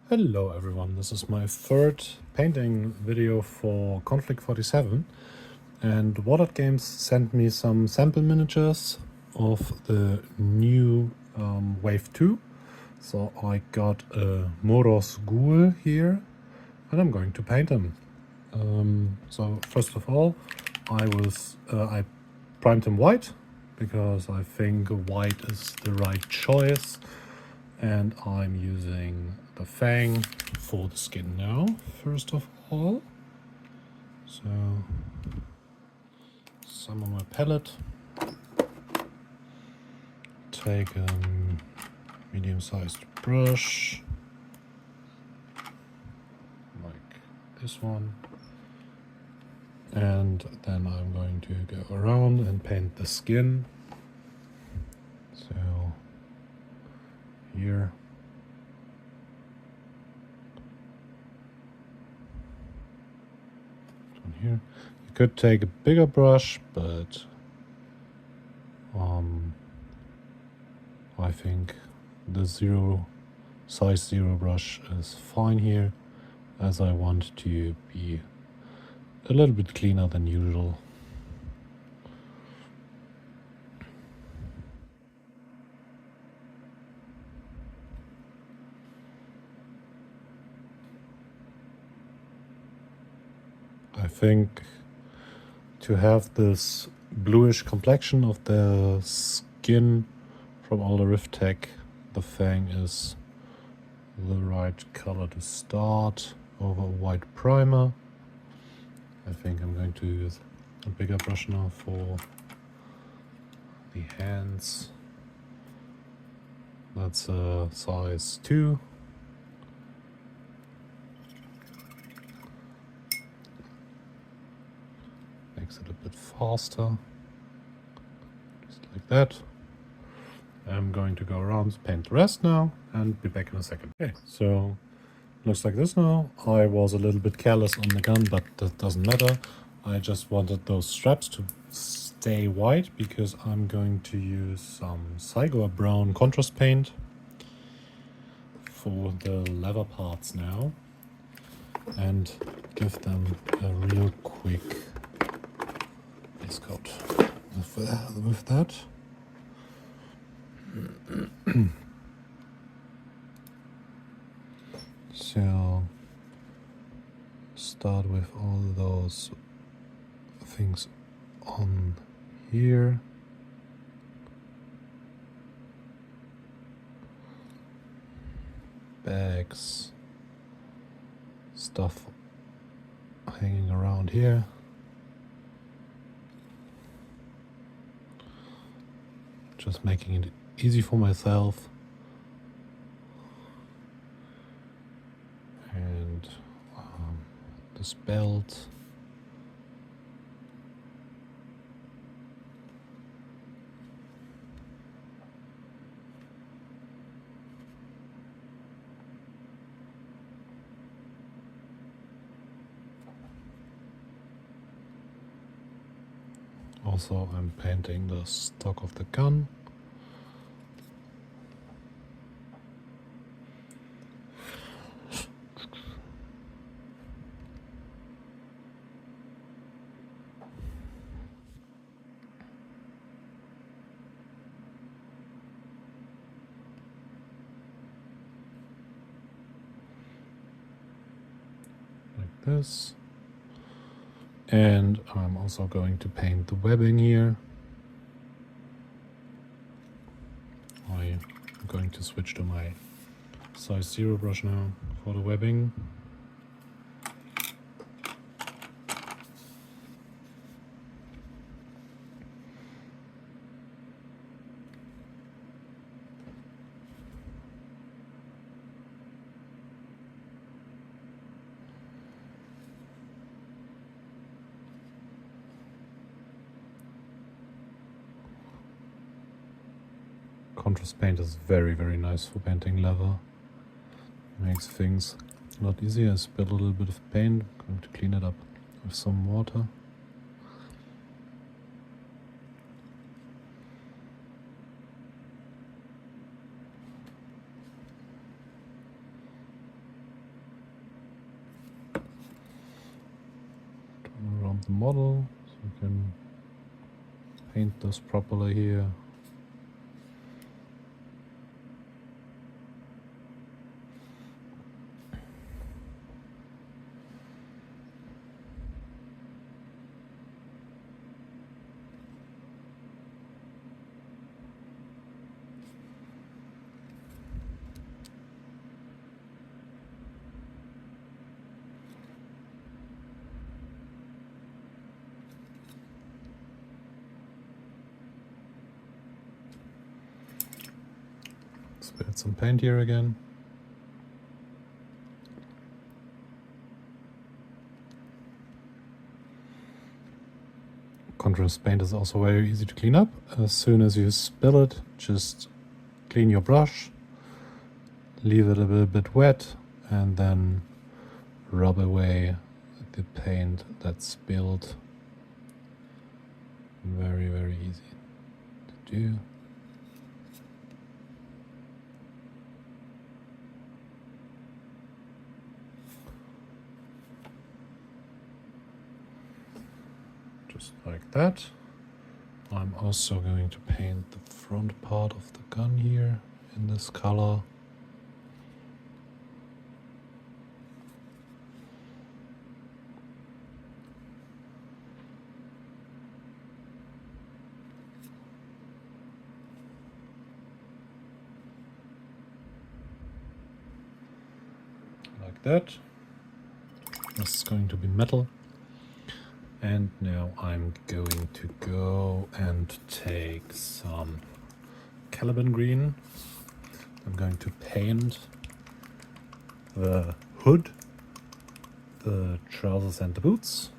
Hello everyone, this is my third painting video for Konflikt 47, and Watered Games sent me some sample miniatures of the new Wave 2. So I got a Moroz Gul here and I'm going to paint him. So first of all I primed him white because I think white is the right choice. And I'm using the fang for the skin now, first of all. So, some on my palette. Take a medium-sized brush, like this one. And then I'm going to go around and paint the skin. So, here. Here. You could take a bigger brush, but I think the size 0 brush is fine here, as I want to be a little bit cleaner than usual. I think to have this bluish complexion of the skin from all the Rift Tech, the fang is the right color to start over a white primer. I think I'm going to use a bigger brush now for the hands. That's a size 2. Makes it a bit faster, just like that. I'm going to go around, paint the rest now, and be back in a second. Okay, so looks like this now. I was a little bit careless on the gun, but that doesn't matter. I just wanted those straps to stay white because I'm going to use some Cygor brown contrast paint for the leather parts now and give them a real quick base coat with that. So start with all those things on here. Bags, stuff hanging around here. Just making it easy for myself. And this belt. Also, I'm painting the stock of the gun. Like this. And I'm also going to paint the webbing here. I'm going to switch to my size 0 brush now for the webbing. Contrast paint is very, very nice for painting leather. Makes things a lot easier. I spilled a little bit of paint. I'm going to clean it up with some water. the model, so we can paint this properly here. Let's add some paint here again. Contrast paint is also very easy to clean up. As soon as you spill it, just clean your brush, leave it a little bit wet, and then rub away the paint that's spilled. Very, very easy to do. Just like that. I'm also going to paint the front part of the gun here in this color. Like that. This is going to be metal. And now I'm going to go and take some Caliban green. I'm going to paint the hood, the trousers and the boots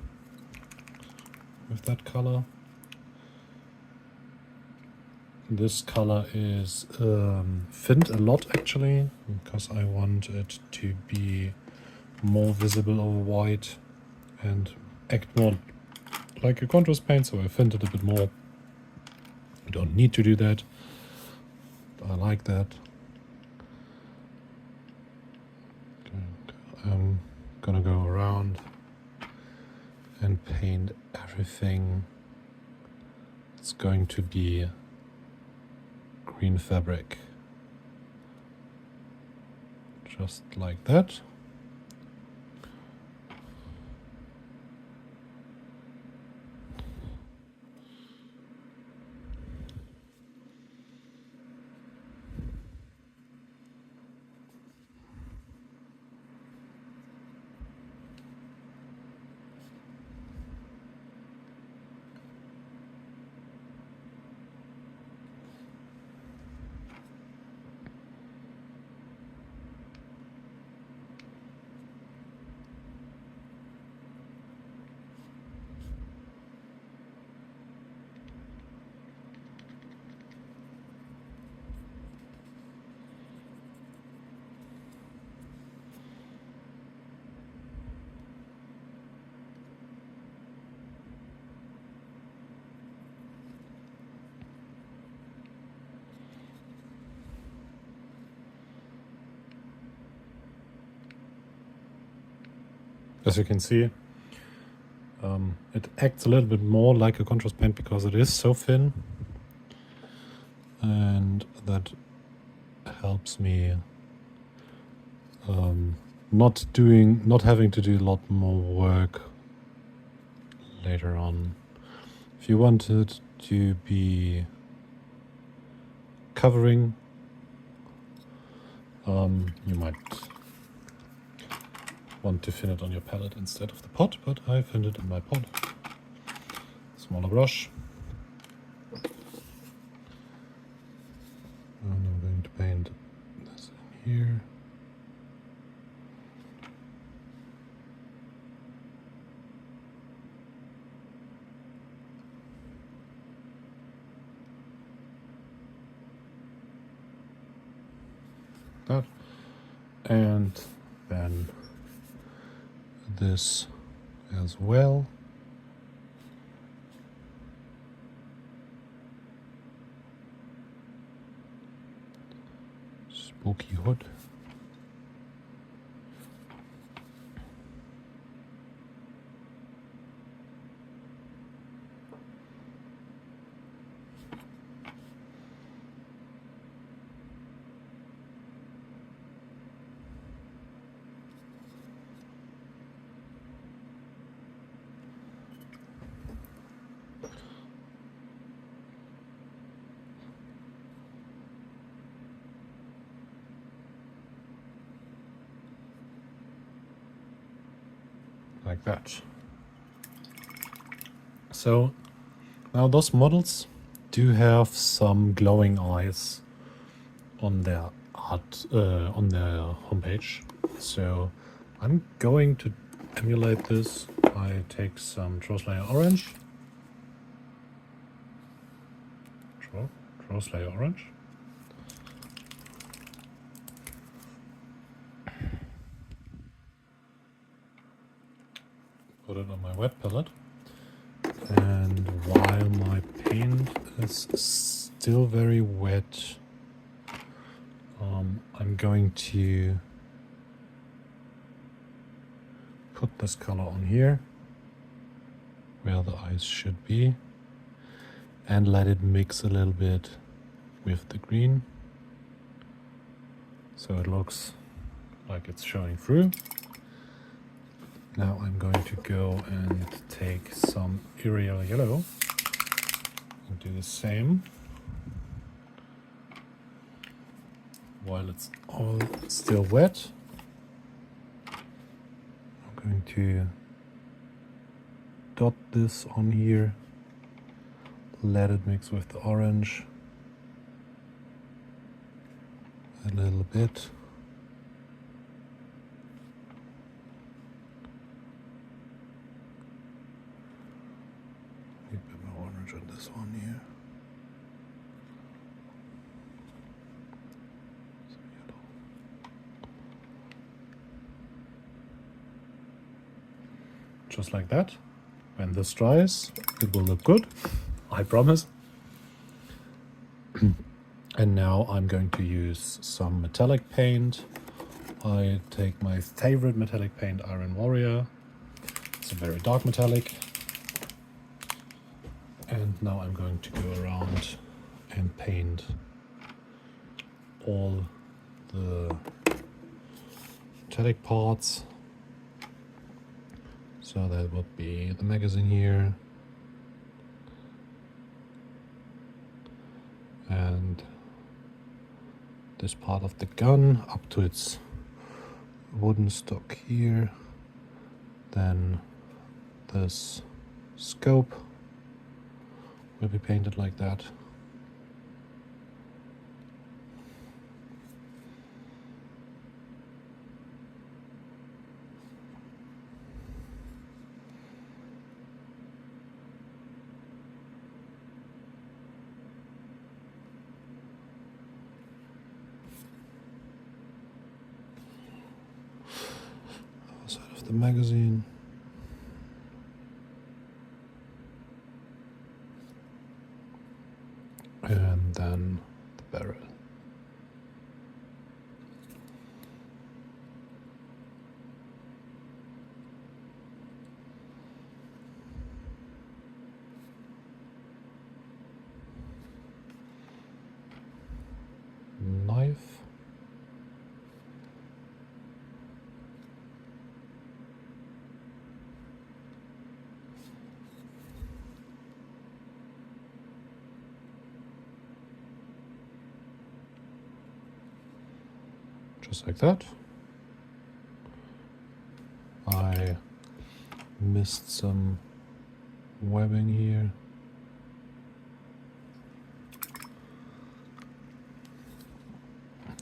with that color. This color is thinned a lot actually, because I want it to be more visible over white and act more like a contrast paint, so I thinned it a bit more. You don't need to do that, but I like that. I'm gonna go around and paint everything. It's going to be green fabric. Just like that. As you can see, it acts a little bit more like a contrast paint because it is so thin, and that helps me not having to do a lot more work later on. If you want it to be covering, you might want to thin it on your palette instead of the pot, but I thinned it in my pot. Smaller brush. And I'm going to paint this in here. That. And then this as well. Spooky hood. like that. So now those models do have some glowing eyes on their art, on their homepage. So I'm going to emulate this. I take some Draw Layer Orange. Draw Layer Orange. Put it on my wet palette. And while my paint is still very wet, I'm going to put this color on here, where the eyes should be, and let it mix a little bit with the green, so it looks like it's showing through. Now I'm going to go and take some Arial Yellow and do the same while it's all still wet. I'm going to dot this on here, let it mix with the orange a little bit. A bit more orange on this one here. Some yellow. Just like that. When this dries, it will look good, I promise. And now I'm going to use some metallic paint. I take my favorite metallic paint, Iron Warrior. It's a very dark metallic. And now I'm going to go around and paint all the metallic parts. So that would be the magazine here. And this part of the gun up to its wooden stock here. Then this scope will be painted like that. Outside of the magazine. And then the barrel. Knife. Just like that. I missed some webbing here.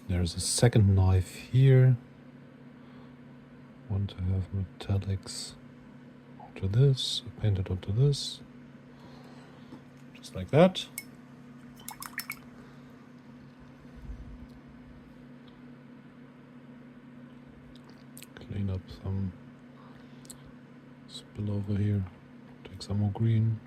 There's a second knife here. Want to have metallics onto this, paint it onto this. Just like that. Clean up some spill over here. Take some more green.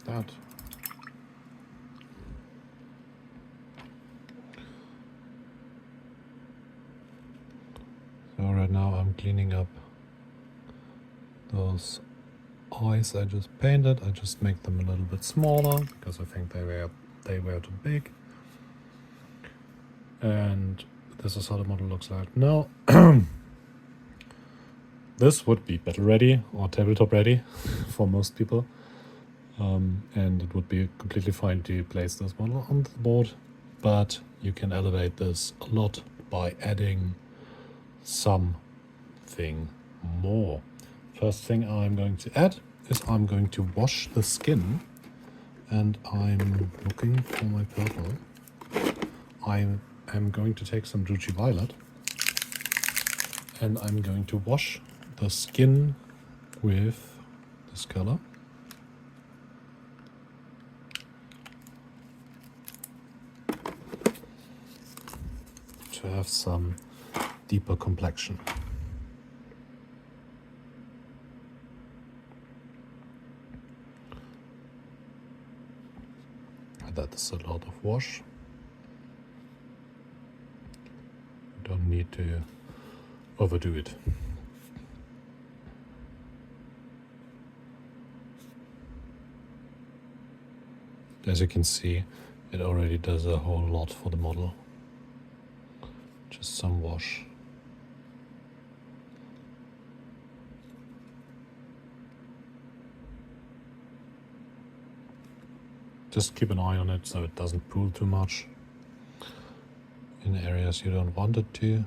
That. So right now I'm cleaning up eyes I just painted. I just make them a little bit smaller because I think they were they were too big. And this is how the model looks like now. This would be battle ready or tabletop ready for most people. And it would be completely fine to place this model on the board, but you can elevate this a lot by adding something more. First thing I'm going to add is I'm going to wash the skin, and I'm looking for my purple. I am going to take some Druchii Violet, and I'm going to wash the skin with this color. To have some deeper complexion. That is a lot of wash. You don't need to overdo it. As you can see, it already does a whole lot for the model. Just some wash. Just keep an eye on it so it doesn't pool too much in areas you don't want it to.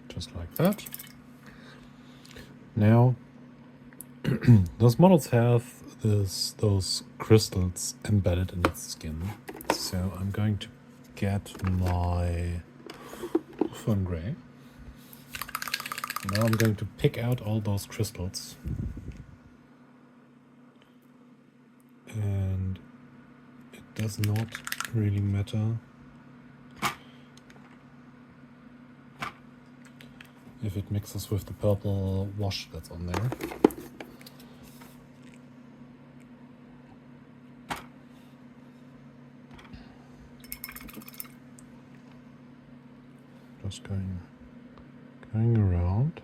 Just like that. Now, those models have those crystals embedded in its skin. So I'm going to get my Fern Gray. Now I'm going to pick out all those crystals. And it does not really matter if it mixes with the purple wash that's on there. Just going around,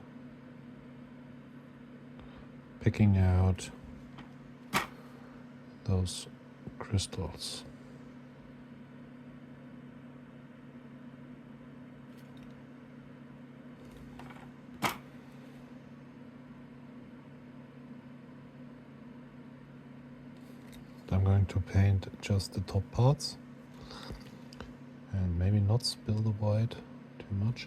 picking out those crystals. I'm going to paint just the top parts and maybe not spill the white too much.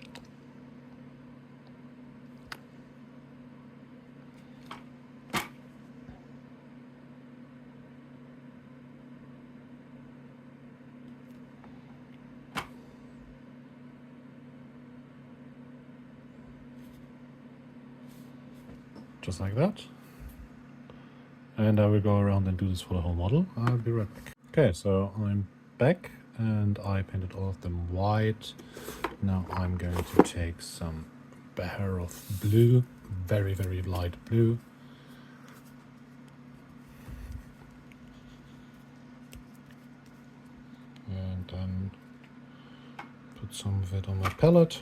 Just like that. And I will go around and do this for the whole model. I'll be right back. Okay, so I'm back and I painted all of them white. Now I'm going to take some Bahar of blue, very, very light blue. And then put some of it on my palette.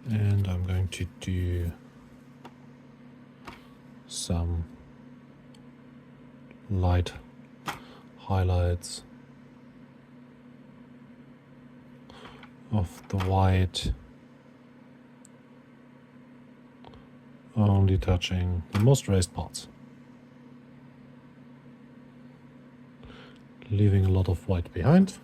And I'm going to do some light highlights of the white only touching the most raised parts, leaving a lot of white behind.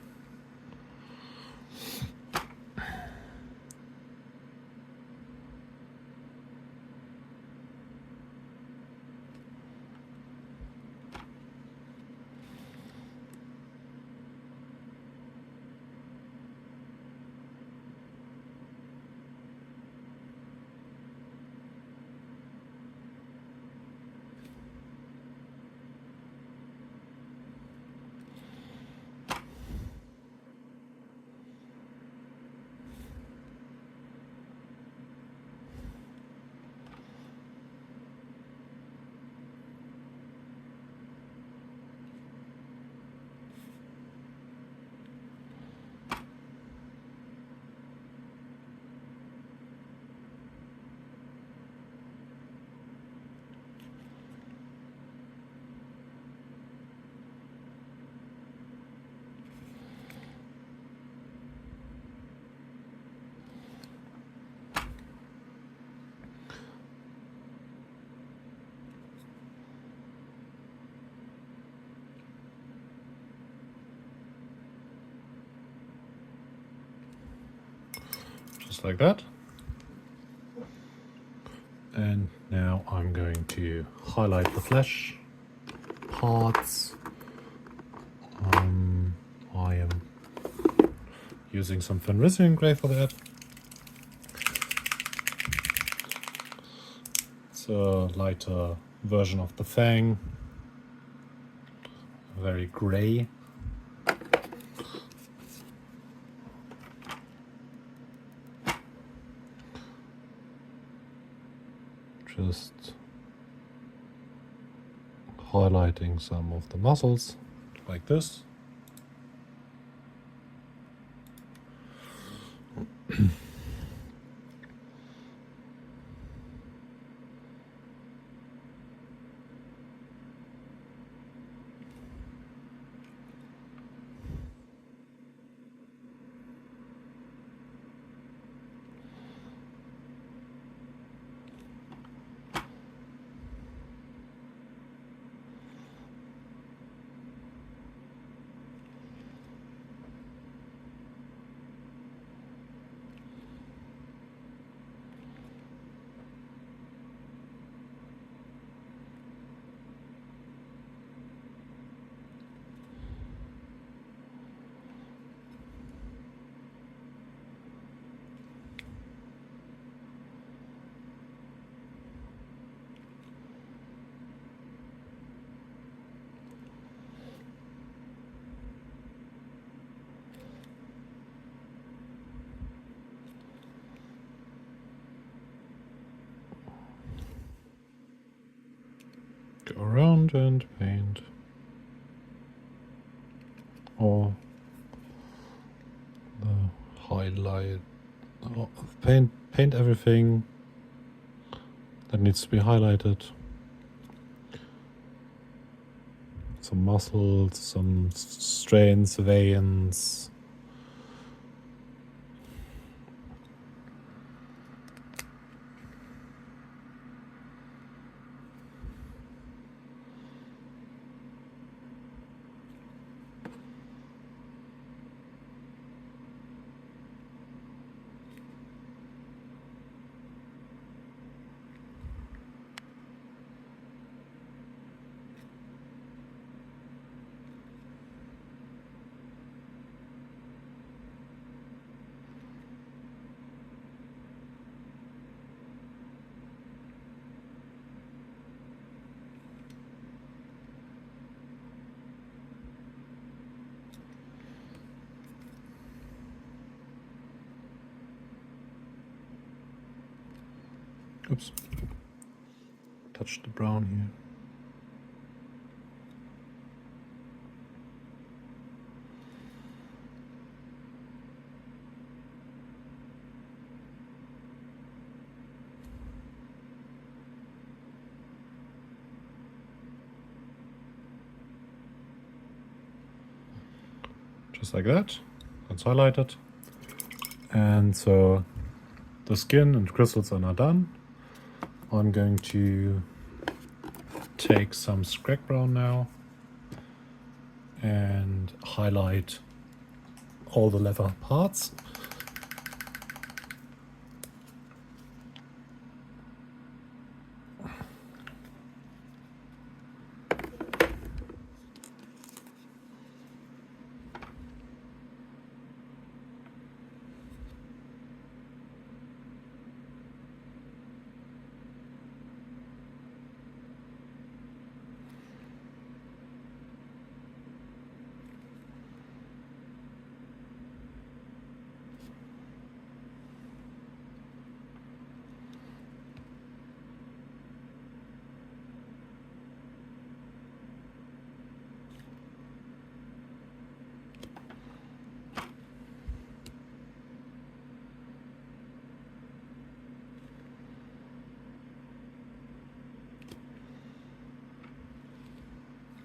Just like that. And now I'm going to highlight the flesh parts. I am using some Fenrisian gray for that. It's a lighter version of the fang, very gray. Just highlighting some of the muscles like this. Go around and paint, or the highlight, paint everything that needs to be highlighted. Some muscles, some strains, veins. Oops, touched the brown here. Just like that, that's highlighted. And so the skin and crystals are now done. I'm going to take some scrag brown now and highlight all the leather parts.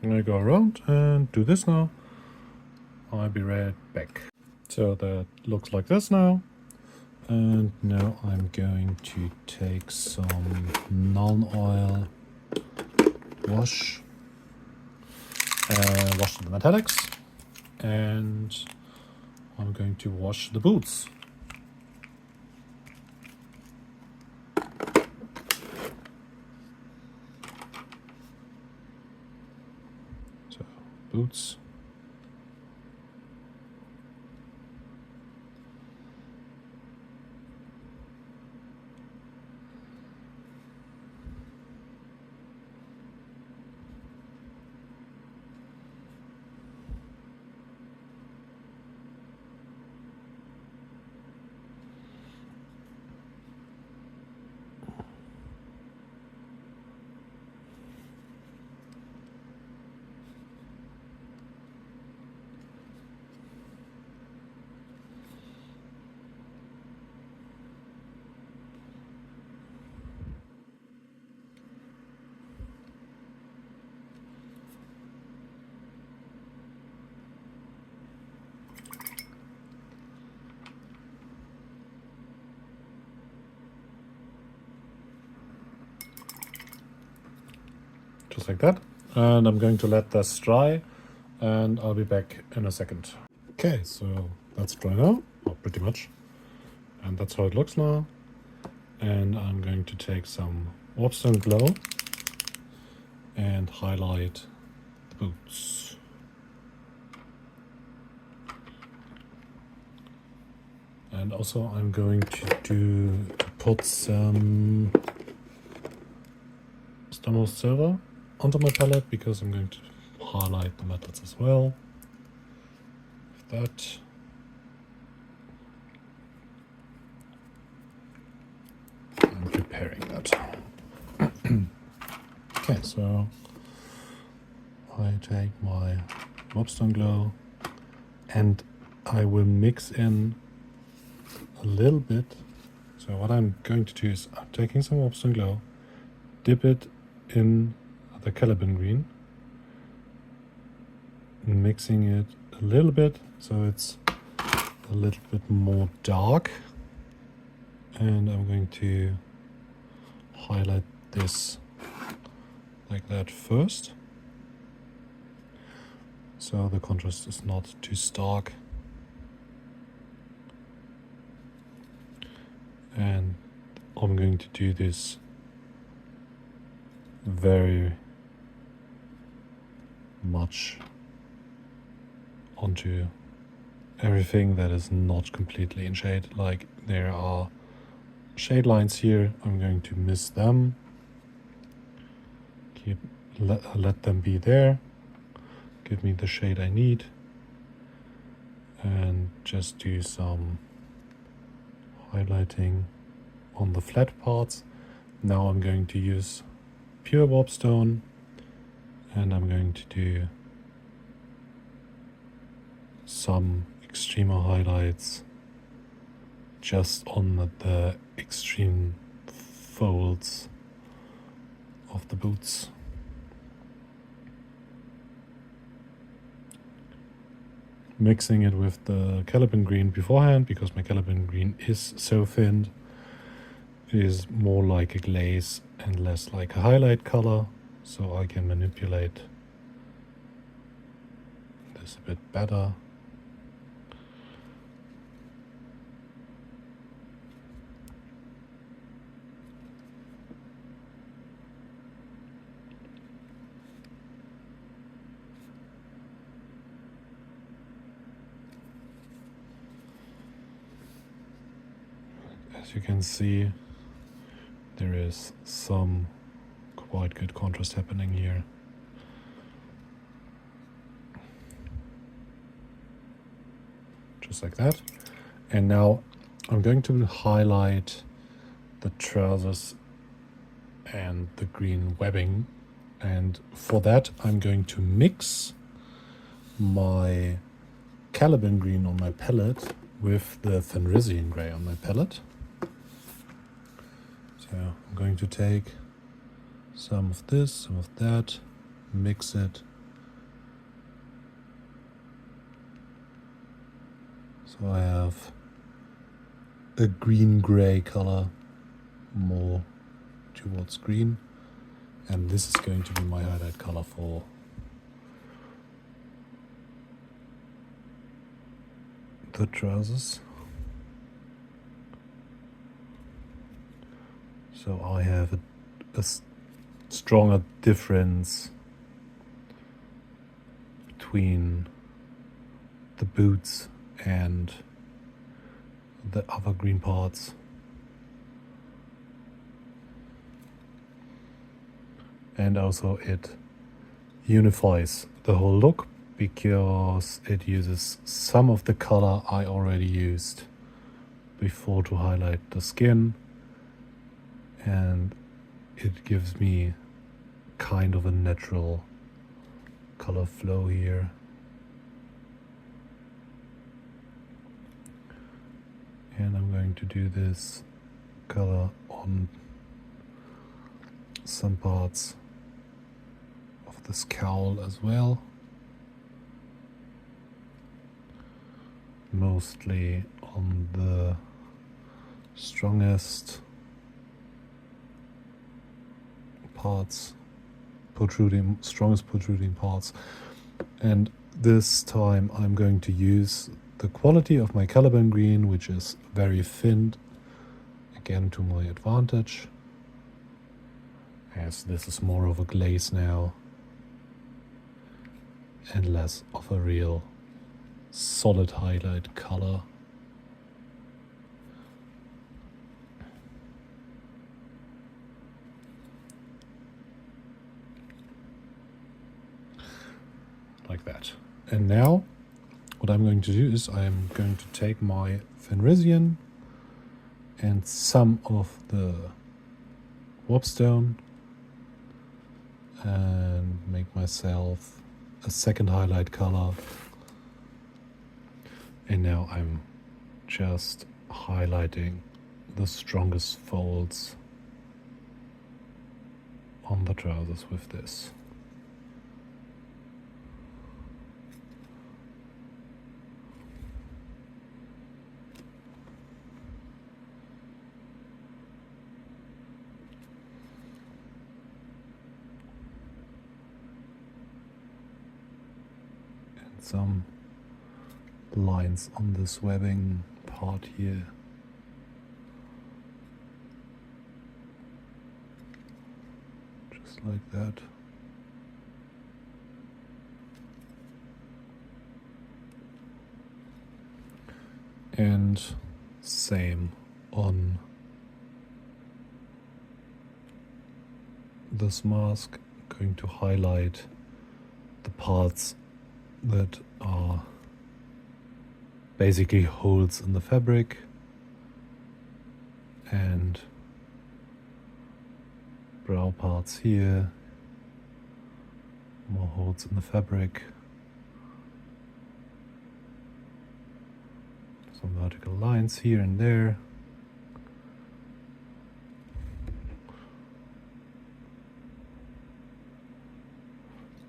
I'm gonna go around and do this now. I'll be right back. So that looks like this now. And now I'm going to take some non-oil wash and wash the metallics. And I'm going to wash the boots. So, boots. Just like that. And I'm going to let this dry and I'll be back in a second. Okay, so that's dry now, or pretty much. And that's how it looks now. And I'm going to take some Warpstone Glow and highlight the boots. And also I'm going to put some Stamos Silver onto my palette because I'm going to highlight the metals as well. With that. I'm preparing that. Okay, so I take my Mobstone Glow and I will mix in a little bit. So what I'm going to do is I'm taking some Mobstone Glow, dip it in the Caliban Green, mixing it a little bit so it's a little bit more dark, and I'm going to highlight this like that first so the contrast is not too stark, and I'm going to do this very much onto everything that is not completely in shade. Like there are shade lines here, I'm going to miss them, let them be there, give me the shade I need, and just do some highlighting on the flat parts. Now I'm going to use pure warpstone and I'm going to do some extremer highlights just on the extreme folds of the boots. Mixing it with the Caliban Green beforehand because my Caliban Green is so thin. is more like a glaze and less like a highlight color, so I can manipulate this a bit better. As you can see, there is some quite good contrast happening here. Just like that. And now I'm going to highlight the trousers and the green webbing. And for that, I'm going to mix my Caliban green on my palette with the Fenrisian gray on my palette. So I'm going to take some of this, some of that, mix it. So I have a green-gray color, more towards green. And this is going to be my highlight color for the trousers. So I have a stronger difference between the boots and the other green parts. And also it unifies the whole look because it uses some of the color I already used before to highlight the skin, and it gives me kind of a natural color flow here. And I'm going to do this color on some parts of the scowl as well. Mostly on the strongest parts, strongest protruding parts. And this time I'm going to use the quality of my Caliban green, which is very thin, again to my advantage, as this is more of a glaze now and less of a real solid highlight color. Like that. And now what I'm going to do is I'm going to take my Fenrisian and some of the warpstone and make myself a second highlight color. And now I'm just highlighting the strongest folds on the trousers with this. Some lines on this webbing part here. Just like that. And same on this mask. I'm going to highlight the parts that are basically holes in the fabric and brow parts here, more holes in the fabric, some vertical lines here and there.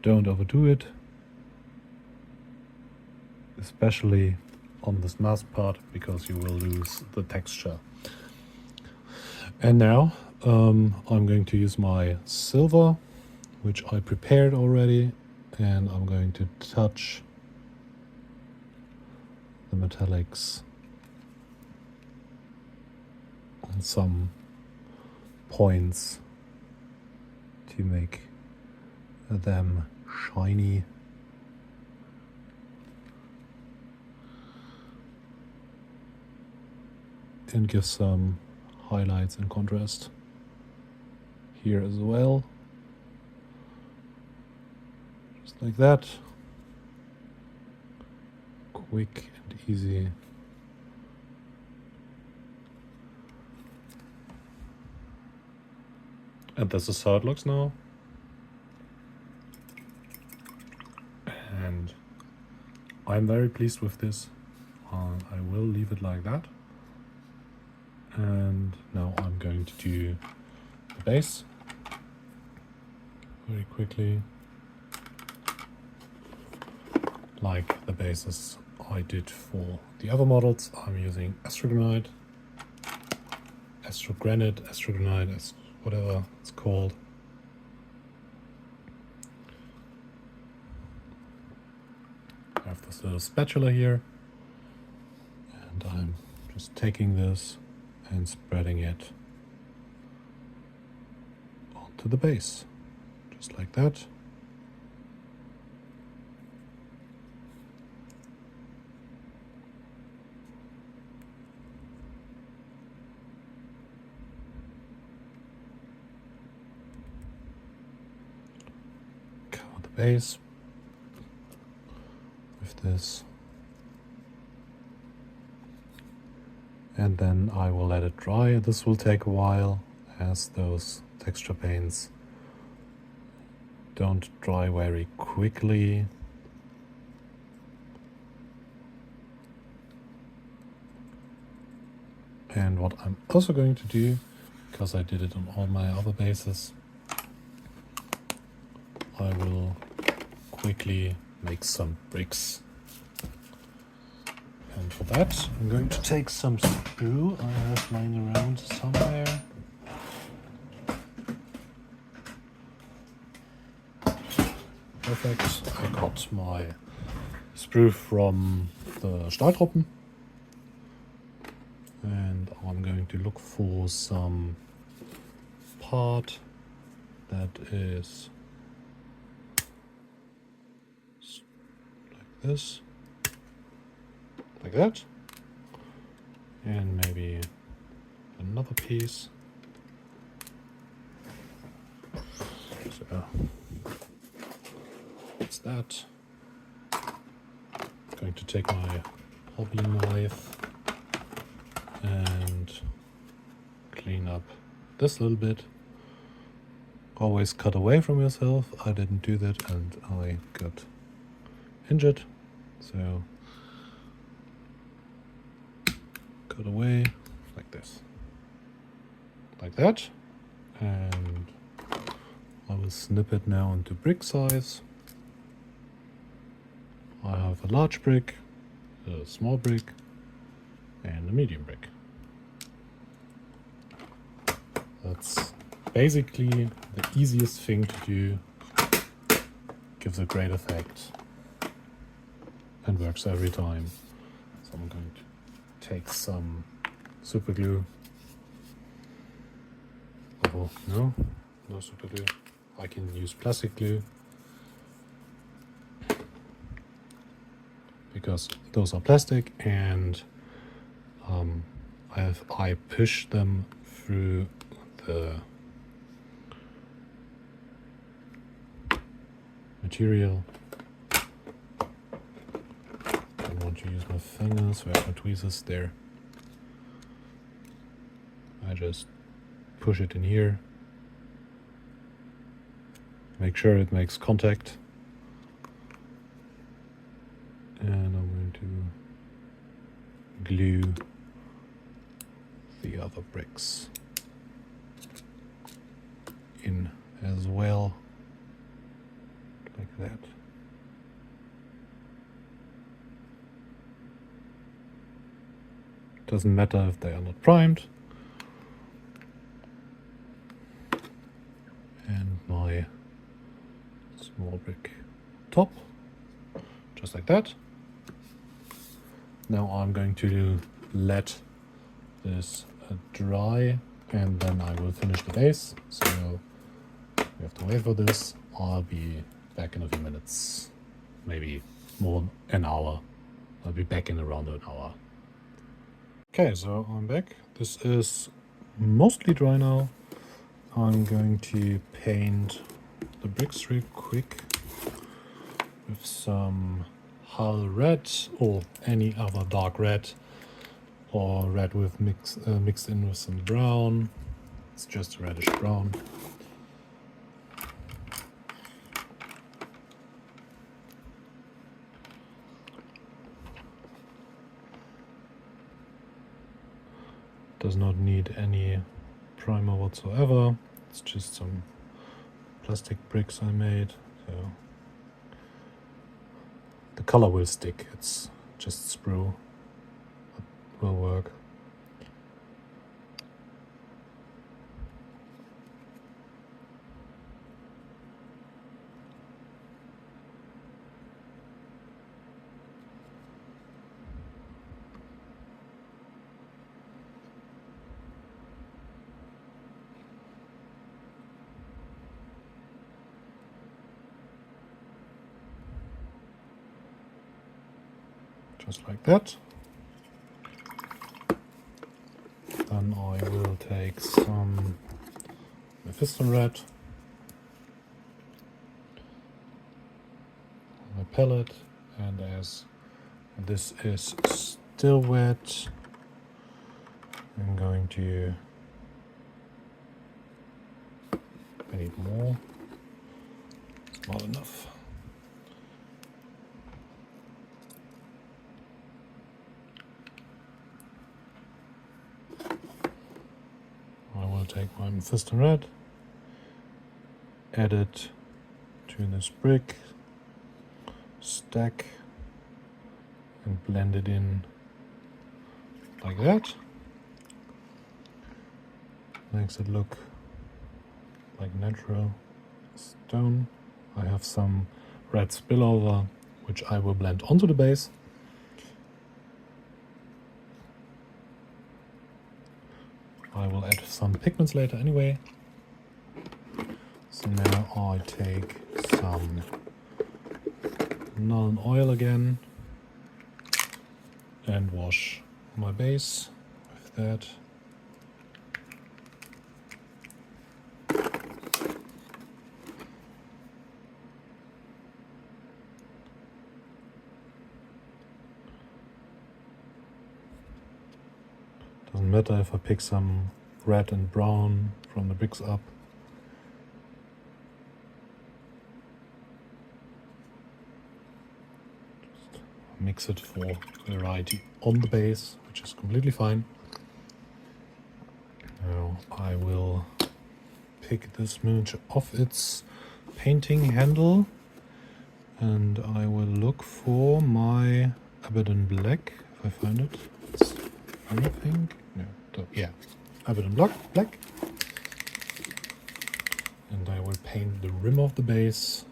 Don't overdo it, especially on this mask part, because you will lose the texture. And now I'm going to use my silver, which I prepared already, and I'm going to touch the metallics on some points to make them shiny. And give some highlights and contrast here as well. Just like that. Quick and easy. And this is how it looks now. And I'm very pleased with this. I will leave it like that. And now I'm going to do the base very quickly, like the bases I did for the other models. I'm using astrogranite, whatever it's called. I have this little spatula here, and I'm just taking this and spreading it onto the base, just like that. Cover the base with this. And then I will let it dry. This will take a while, as those texture paints don't dry very quickly. And what I'm also going to do, because I did it on all my other bases, I will quickly make some bricks. And for that, I'm going to take some sprue I have lying around somewhere. Perfect. I got my sprue from the Stahltruppen. And I'm going to look for some part that is like this. Like that, and maybe another piece. So that's that. I'm going to take my hobby knife and clean up this little bit. Always cut away from yourself. I didn't do that and I got injured, so cut away like this, like that, and I will snip it now into brick size. I have a large brick, a small brick, and a medium brick. That's basically the easiest thing to do, gives a great effect, and works every time. So I'm going to take some super glue. Oh, no super glue. I can use plastic glue, because those are plastic, and I push them through the material. I want to use my fingers, where my tweezers there. I just push it in here, make sure it makes contact, and I'm going to glue the other bricks in as well, like that. Doesn't matter if they are not primed. my small brick top, just like that. Now I'm going to let this dry, and then I will finish the base. So we have to wait for this. I'll be back in a few minutes, maybe more an hour. I'll be back in around an hour. Okay, so I'm back. This is mostly dry now. I'm going to paint the bricks real quick with some hull red or any other dark red, or red with mixed in with some brown. It's just a reddish brown. Does not need any primer whatsoever. It's just some plastic bricks I made. So the color will stick. It's just sprue. It will work. Just like that. Then I will take some Mephisto red on my palette, and as this is still wet, I'm going to, I need more, it's not enough. I will take my Mephisto red, add it to this brick, stack, and blend it in like that. Makes it look like natural stone. I have some red spillover, which I will blend onto the base. I will add some pigments later anyway. So now I take some Nuln Oil again and wash my base with that. Doesn't matter if I pick some red and brown from the bricks up. Just mix it for variety on the base, which is completely fine. Now I will pick this miniature off its painting handle, and I will look for my Abaddon Black, if I find it. It's anything? No, yeah, Abaddon Black. And I will paint the rim of the base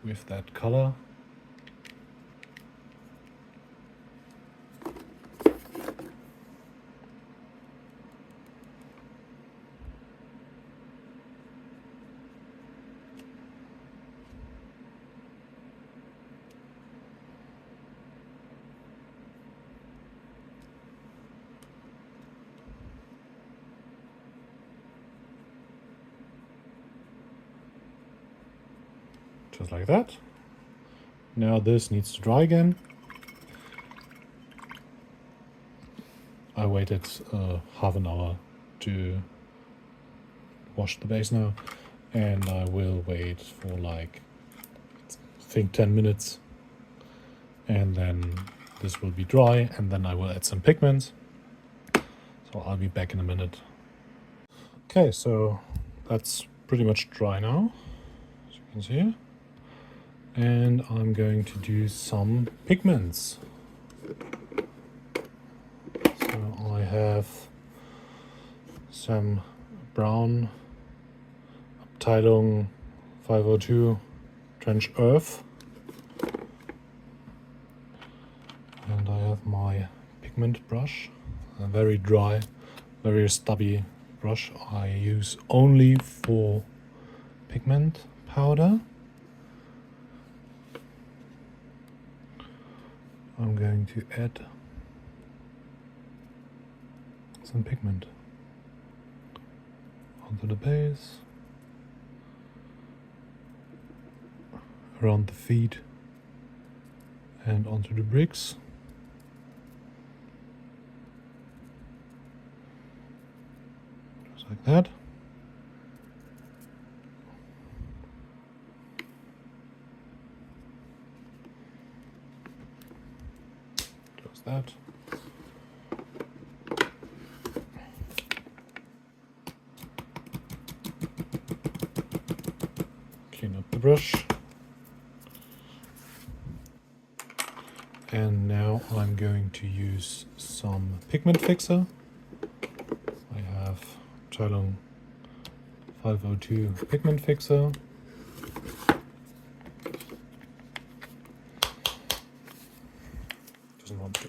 with that color. Just like that. Now this needs to dry again. I waited half an hour to wash the base now, and I will wait for like, I think 10 minutes, and then this will be dry, and then I will add some pigments. So I'll be back in a minute. Okay, so that's pretty much dry now, as you can see. And I'm going to do some pigments. So I have some brown Abteilung 502 Trench Earth. And I have my pigment brush, a very dry, very stubby brush I use only for pigment powder. I'm going to add some pigment onto the base, around the feet and onto the bricks. Just like that. Just that. Clean up the brush. And now I'm going to use some pigment fixer. I have Abteilung 502 pigment fixer. Doesn't want to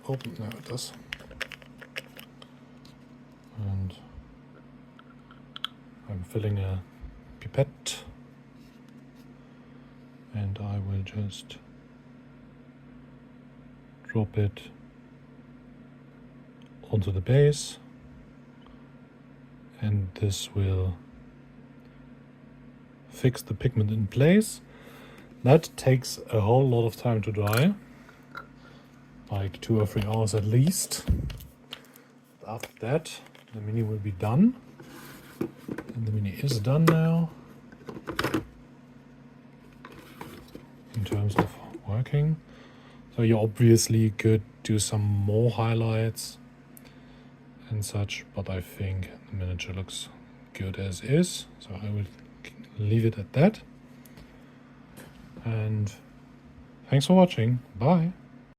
open, now it does. And I'm filling a pipette, and I will just drop it onto the base, and this will fix the pigment in place. That takes a whole lot of time to dry, like 2 or 3 hours at least. After that, the mini will be done, and the mini is done now in terms of working. So you obviously could do some more highlights and such, but I think the miniature looks good as is, so I will leave it at that. And thanks for watching. Bye.